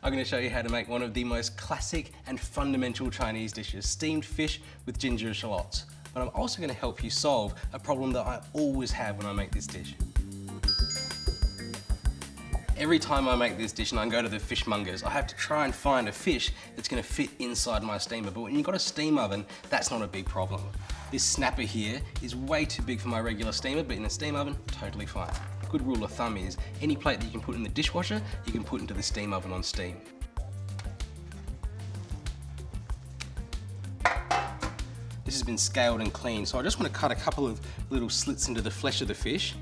I'm going to show you how to make one of the most classic and fundamental Chinese dishes, steamed fish with ginger shallots. But I'm also going to help you solve a problem that I always have when I make this dish. Every time I make this dish and I go to the fishmongers, I have to try and find a fish that's going to fit inside my steamer. But when you've got a steam oven, that's not a big problem. This snapper here is way too big for my regular steamer, but in a steam oven, totally fine. A good rule of thumb is any plate that you can put in the dishwasher, you can put into the steam oven on steam. This has been scaled and cleaned, so I just want to cut a couple of little slits into the flesh of the fish.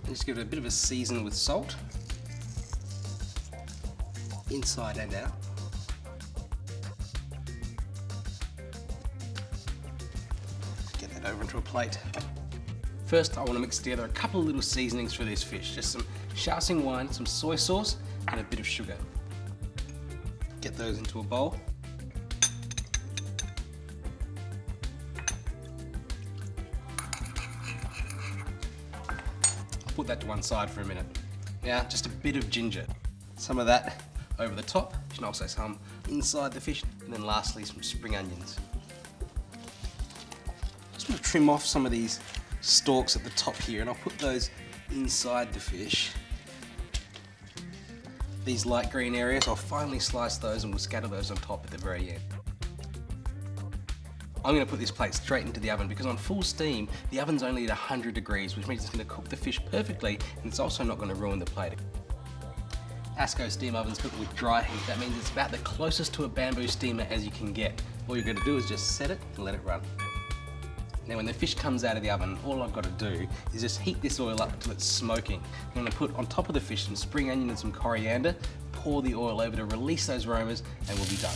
Just give it a bit of a season with salt, inside and out. Get that over into a plate. First, I want to mix together a couple of little seasonings for this fish. Just some Shaoxing wine, some soy sauce, and a bit of sugar. Get those into a bowl. Put that to one side for a minute. Now, just a bit of ginger. Some of that over the top, and also some inside the fish. And then lastly, some spring onions. Just want to trim off some of these stalks at the top here, and I'll put those inside the fish. These light green areas, I'll finely slice those and we'll scatter those on top at the very end. I'm going to put this plate straight into the oven because on full steam, the oven's only at 100 degrees, which means it's going to cook the fish perfectly and it's also not going to ruin the plate. ASCO steam oven's cooked with dry heat. That means it's about the closest to a bamboo steamer as you can get. All you're going to do is just set it and let it run. Now when the fish comes out of the oven, all I've got to do is just heat this oil up until it's smoking. I'm going to put on top of the fish some spring onion and some coriander, pour the oil over to release those aromas, and we'll be done.